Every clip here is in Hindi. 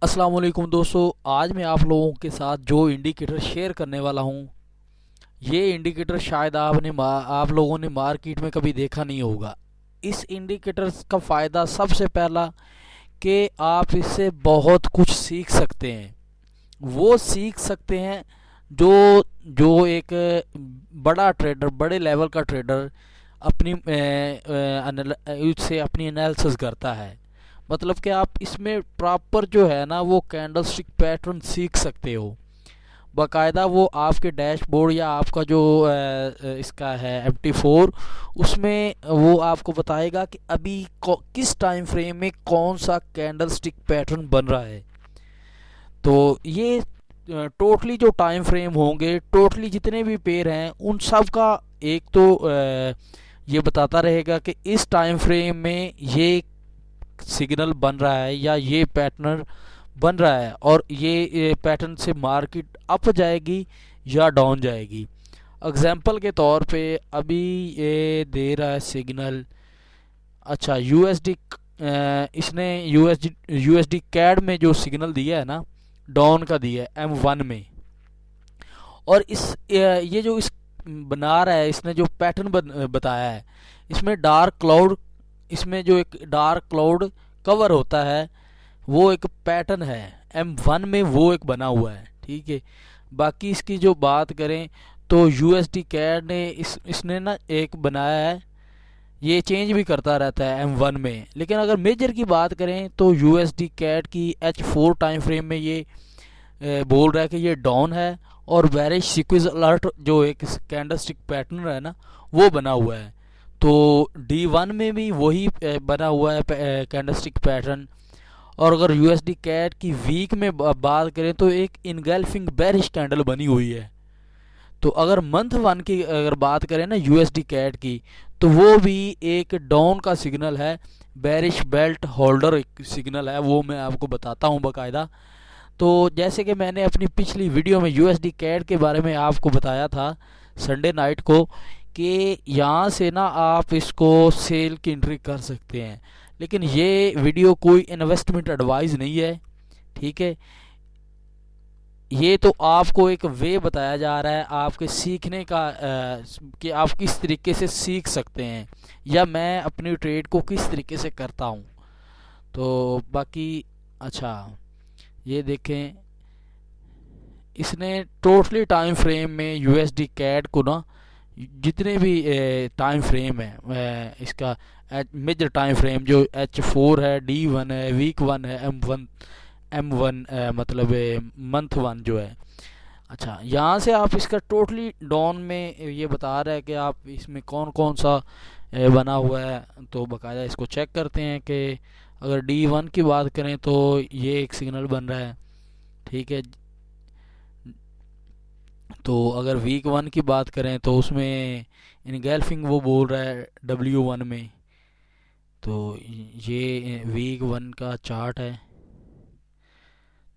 अस्सलाम वालेकुम दोस्तों। आज मैं आप लोगों के साथ जो इंडिकेटर शेयर करने वाला हूँ, ये इंडिकेटर शायद आप लोगों ने मार्केट में कभी देखा नहीं होगा। इस इंडिकेटर का फ़ायदा सबसे पहला कि आप इससे बहुत कुछ सीख सकते हैं। वो सीख सकते हैं जो जो एक बड़ा ट्रेडर, बड़े लेवल का ट्रेडर अपनी उससे अपनी एनालिसिस करता है। मतलब कि आप इसमें प्रॉपर जो है ना वो कैंडलस्टिक पैटर्न सीख सकते हो। बाकायदा वो आपके डैशबोर्ड या आपका जो इसका है MT4, उसमें वो आपको बताएगा कि अभी किस टाइम फ्रेम में कौन सा कैंडलस्टिक पैटर्न बन रहा है। तो ये टोटली जो टाइम फ्रेम होंगे, टोटली जितने भी पेयर हैं, उन सब का एक तो ये बताता रहेगा कि इस टाइम फ्रेम में ये सिग्नल बन रहा है या ये पैटर्न बन रहा है, और ये पैटर्न से मार्केट अप जाएगी या डाउन जाएगी। एग्जांपल के तौर पे अभी ये दे रहा है सिग्नल। अच्छा, यूएसडी, इसने यूएसडी कैड में जो सिग्नल दिया है ना, डाउन का दिया है M1 में। और ये जो इस बना रहा है, इसने जो पैटर्न बताया है, इसमें डार्क क्लाउड, इसमें जो एक डार्क क्लाउड कवर होता है, वो एक पैटर्न है M1 में, वो एक बना हुआ है। ठीक है। बाकी इसकी जो बात करें तो यूएसडी कैड ने इसने ना एक बनाया है, ये चेंज भी करता रहता है M1 में। लेकिन अगर मेजर की बात करें तो यूएसडी कैड की H4 टाइम फ्रेम में ये बोल रहा है कि ये डाउन है, और बेरिश सीक्वेंस अलर्ट जो एक कैंडलस्टिक पैटर्न है ना, वो बना हुआ है। तो D1 में भी वही बना हुआ है कैंडलस्टिक पैटर्न। और अगर यूएसडी कैट की वीक में बात करें तो एक इनगल्फिंग बेरिश कैंडल बनी हुई है। तो अगर मंथ वन की अगर बात करें ना यूएसडी कैट की, तो वो भी एक डाउन का सिग्नल है, बेरिश बेल्ट होल्डर एक सिग्नल है, वो मैं आपको बताता हूँ बाकायदा। तो जैसे कि मैंने अपनी पिछली वीडियो में यूएसडी कैट के बारे में आपको बताया था संडे नाइट को, कि यहाँ से ना आप इसको सेल की एंट्री कर सकते हैं। लेकिन ये वीडियो कोई इन्वेस्टमेंट एडवाइस नहीं है। ठीक है। ये तो आपको एक वे बताया जा रहा है आपके सीखने का, कि आप किस तरीके से सीख सकते हैं, या मैं अपनी ट्रेड को किस तरीके से करता हूँ। तो बाकी, अच्छा, ये देखें, इसने टोटली टाइम फ्रेम में यूएसडी कैड को ना, जितने भी टाइम फ्रेम है, इसका मेजर टाइम फ्रेम जो H4 है, D1 है, वीक 1 है, M1 मतलब मंथ 1 जो है। अच्छा, यहाँ से आप इसका टोटली डाउन में ये बता रहा है कि आप इसमें कौन कौन सा बना हुआ है। तो बाकायदा इसको चेक करते हैं कि अगर D1 की बात करें तो ये एक सिग्नल बन रहा है। ठीक है। तो अगर वीक 1 की बात करें तो उसमें इनगल्फिंग वो बोल रहा है W1 में। तो ये वीक 1 का चार्ट है।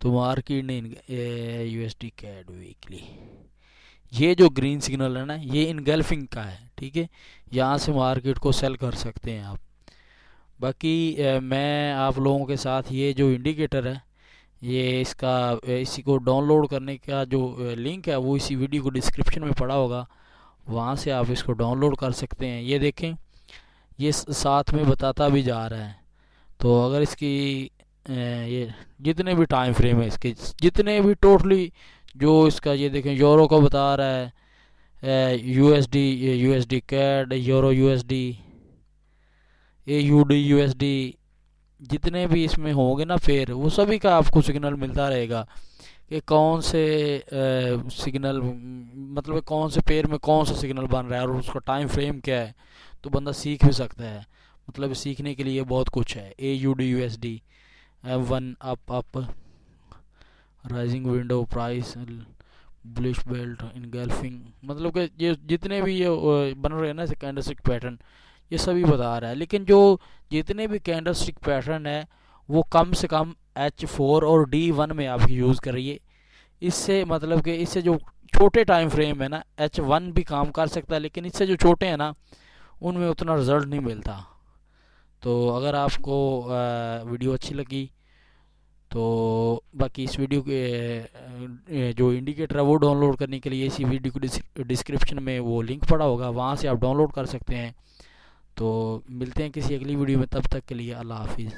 तो मार्केट ने यूएसडी कैड वीकली, ये जो ग्रीन सिग्नल है ना, ये इनगल्फिंग का है। ठीक है। यहाँ से मार्केट को सेल कर सकते हैं आप। बाकी मैं आप लोगों के साथ ये जो इंडिकेटर है, ये इसका इसी को डाउनलोड करने का जो लिंक है, वो इसी वीडियो को डिस्क्रिप्शन में पड़ा होगा, वहाँ से आप इसको डाउनलोड कर सकते हैं। ये देखें, ये साथ में बताता भी जा रहा है। तो अगर इसकी ये जितने भी टाइम फ्रेम है, इसके जितने भी टोटली जो इसका, ये देखें, यूरो का बता रहा है, USD CAD, euro USD, AUD USD, जितने भी इसमें होंगे ना पेयर, वो सभी का आपको सिग्नल मिलता रहेगा कि कौन से सिग्नल, मतलब कौन से पेयर में कौन सा सिग्नल बन रहा है और उसका टाइम फ्रेम क्या है। तो बंदा सीख भी सकता है। मतलब सीखने के लिए बहुत कुछ है। AUD USD, M1 up, rising window price, bullish belt, engulfing, मतलब कि ये जितने भी ये बन रहे हैं ना कैंडलस्टिक पैटर्न, ये सभी बता रहा है। लेकिन जो जितने भी कैंडलस्टिक पैटर्न है, वो कम से कम H4 और D1 में आप यूज़ करिए। इससे मतलब कि इससे जो छोटे टाइम फ्रेम है ना, H1 भी काम कर सकता है, लेकिन इससे जो छोटे हैं ना, उनमें उतना रिजल्ट नहीं मिलता। तो अगर आपको वीडियो अच्छी लगी तो बाकी इस वीडियो के जो इंडिकेटर है वो डाउनलोड करने के लिए इसी वीडियो को डिस्क्रिप्शन में वो लिंक पड़ा होगा, वहाँ से आप डाउनलोड कर सकते हैं। तो मिलते हैं किसी अगली वीडियो में, तब तक के लिए अल्लाह हाफिज़।